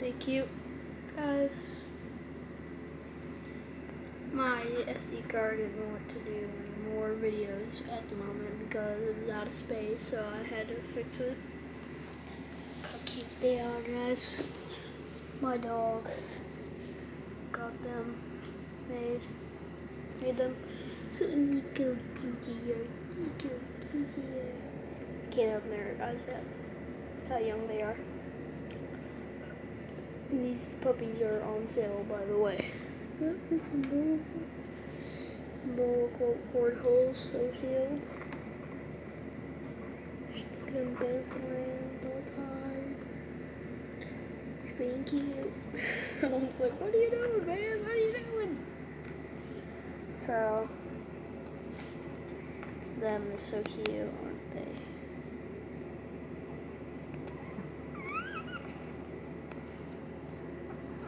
they cute, guys? My SD card didn't want to do any more videos at the moment because it was out of space, so I had to fix it. Look how cute they are, guys. My dog got them made them. So you go cutie. Can't open their eyes yet. That's how young they are. And these puppies are on sale, by the way. Yep, some bull cord holes, so healed. Look at them dancing around all the time. It's being cute. Someone's like, what are you doing, man? What are you doing? So, it's them. They're so cute, aren't they?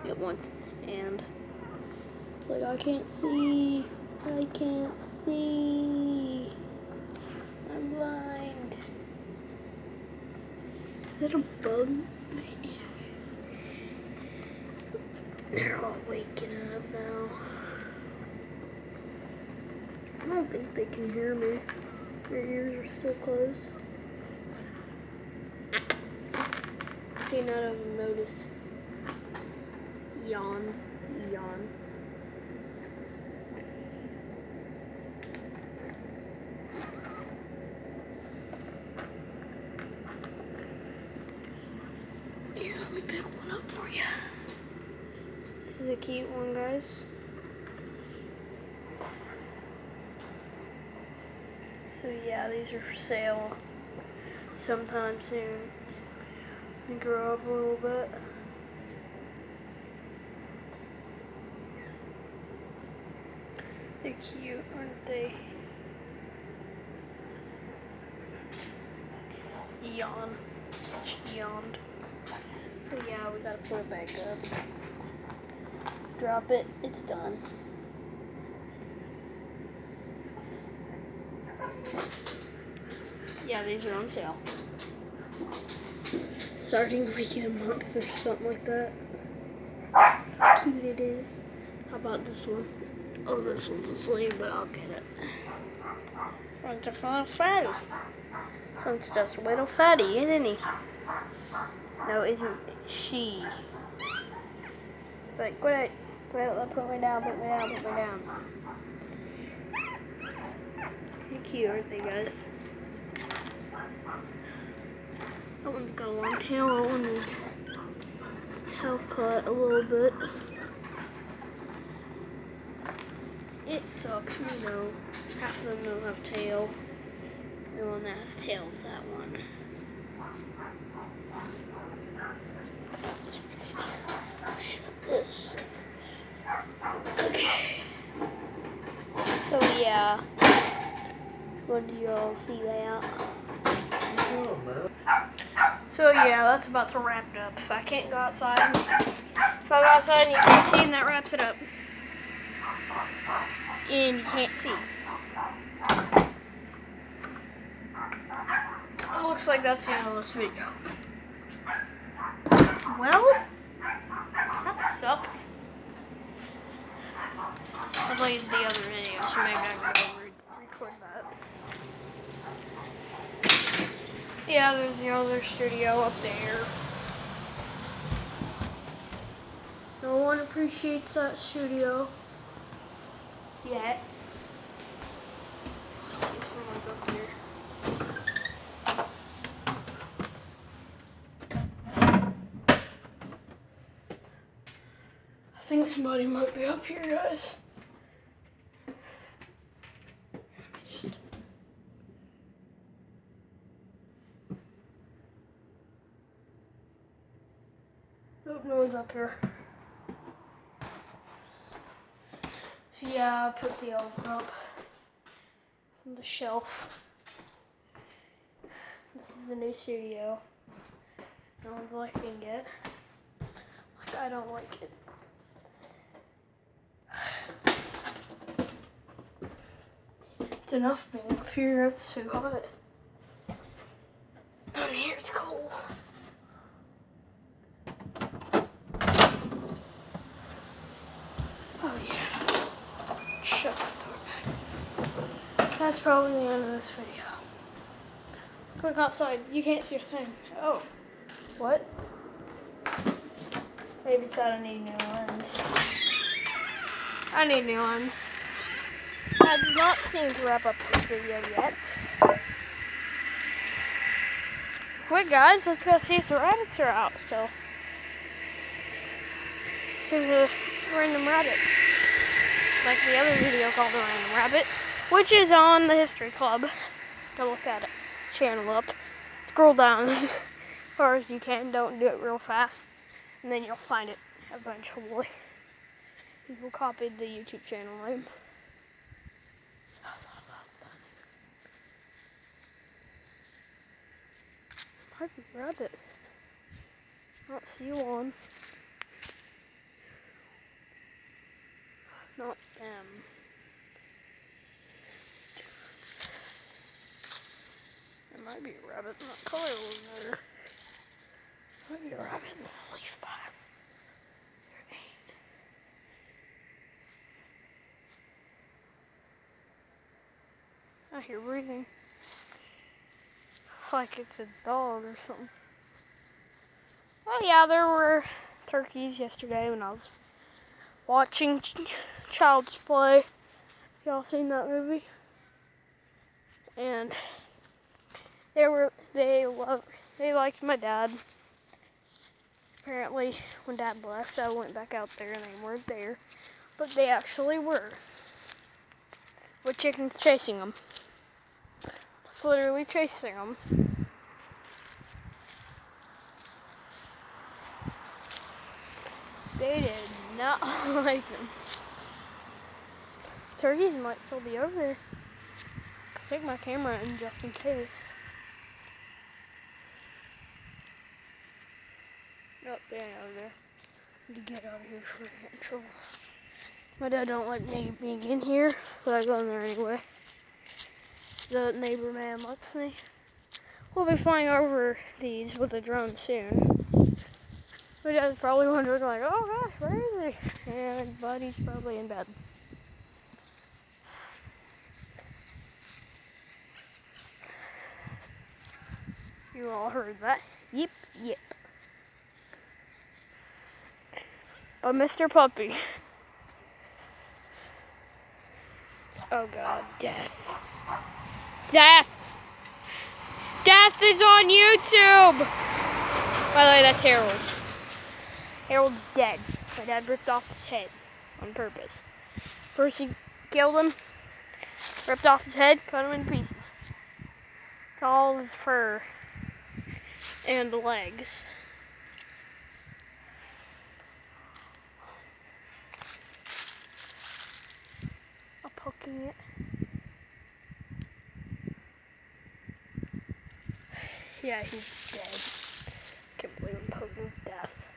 It wants to stand. It's like, I can't see. I can't see. I'm blind. Is that a bug? They're all waking up now. I don't think they can hear me. Their ears are still closed. See, none of them noticed. Yawn. Yawn. Here, let me pick one up for you. This is a cute one, guys. So yeah, these are for sale sometime soon. They grow up a little bit. They're cute, aren't they? Yawn. She yawned. So yeah, we gotta put it back up. Drop it, it's done. Yeah, these are on sale. Starting like in a month or something like that. How cute it is. How about this one? Oh, this one's asleep, but I'll get it. One's just a little fatty. One's just a little fatty, isn't he? No, isn't she? It's like, quit, put me down, put me down, put me down. They're cute, aren't they, guys? That one's got a long tail. That one needs its tail cut a little bit. It sucks, we know. Half of them don't have tail. The one that has tail is that one. Shut this. Okay. So yeah. When do y'all see that? So yeah, that's about to wrap it up. If I can't go outside, if I go outside and you can't see, and that wraps it up. And you can't see. It looks like that's the end of this video. Well, that sucked. I played the other video, so maybe I can go record that. Yeah, there's the other studio up there. No one appreciates that studio yet. Let's see if someone's up here. I think somebody might be up here, guys. Nope, no one's up here. So yeah, I put the elves up on the shelf. This is a new studio. No one's liking it. Like, I don't like it. It's enough being up here. It's so hot. Down here it's cold. that's probably the end of this video. Click outside. You can't see a thing. Oh. What? Maybe it's that I need new lens. I need new lens. That does not seem to wrap up this video yet. Wait guys, let's go see if the rabbits are out still. There's a random rabbit. Like the other video called The Random Rabbit, which is on the History Club. Go look that channel up. Scroll down as far as you can, don't do it real fast. And then you'll find it eventually. People copied the YouTube channel name. Might be rabbit. I don't see one. Not them. There might be a rabbit in that color over there. Might be a rabbit in this leaf pile. I hear breathing. Like it's a dog or something. Oh yeah, there were turkeys yesterday when I was watching Child's Play. Y'all seen that movie? And they liked my dad. Apparently, when Dad left, I went back out there and they weren't there. But they actually were. With chickens chasing them. Literally chasing them. They did not like them. Turkeys might still be over there. Stick my camera in just in case. Nope, they ain't over there. Need to get out of here before I get in trouble. My dad don't like me being in here, but I go in there anyway. The neighbor man lets me. We'll be flying over these with a drone soon. My dad's probably wondering like, oh gosh, where is he? And buddy's probably in bed. You all heard that. Yip, yip. But Mr. Puppy. Oh God, death. Death! Death is on YouTube! By the way, that's Harold. Harold's dead. My dad ripped off his head on purpose. First he killed him, ripped off his head, cut him in pieces. It's all his fur and the legs. I'm poking it. Yeah, he's dead. Can't believe I'm poking death.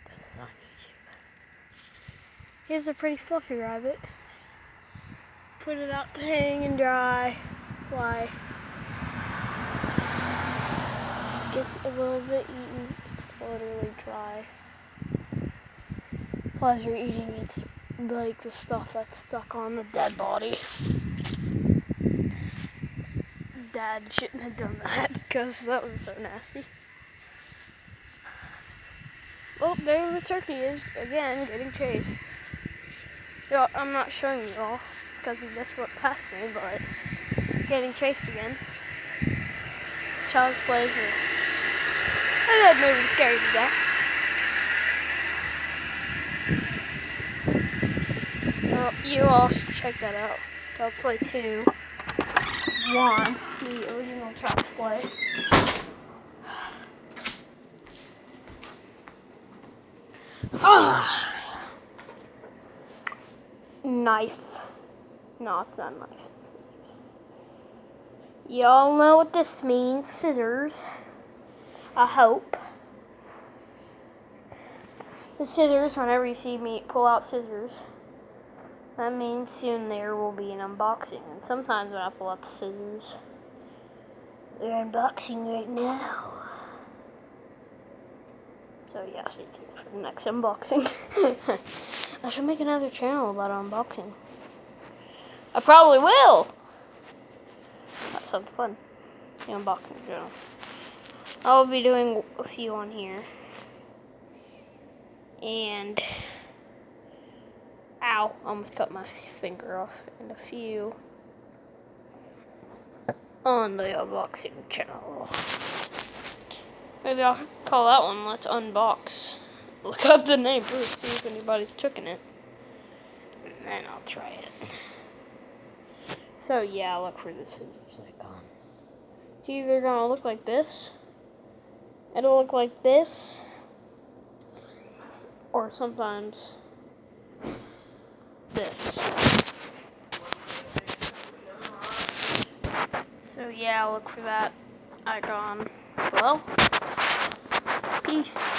Death's on YouTube. Here's a pretty fluffy rabbit. Put it out to hang and dry. Why? Gets a little bit eaten. It's literally dry. Flies are eating it's like the stuff that's stuck on the dead body. Dad shouldn't have done that because that was so nasty. Well, there the turkey is again getting chased. Yo, I'm not showing you all because he just went past me, but getting chased again. Child's Play is a good movie, scared to death. Well, you all should check that out. Child's Play 2. 1, the original Child's Play. Knife. No, it's not a knife. It's scissors. Y'all know what this means. Scissors. I hope. The scissors, whenever you see me pull out scissors, that means soon there will be an unboxing. And sometimes when I pull out the scissors, they're unboxing right now. So yeah, stay tuned for the next unboxing. I should make another channel about unboxing. I probably will. That sounds fun. The unboxing journal. I'll be doing a few on here. And ow, almost cut my finger off. And a few on the unboxing channel. Maybe I'll call that one Let's Unbox. Look up the name first, see if anybody's checking it. And then I'll try it. So yeah, look for the scissors icon. It's either gonna look like this, it'll look like this, or sometimes this. So yeah, look for that icon. Well, peace.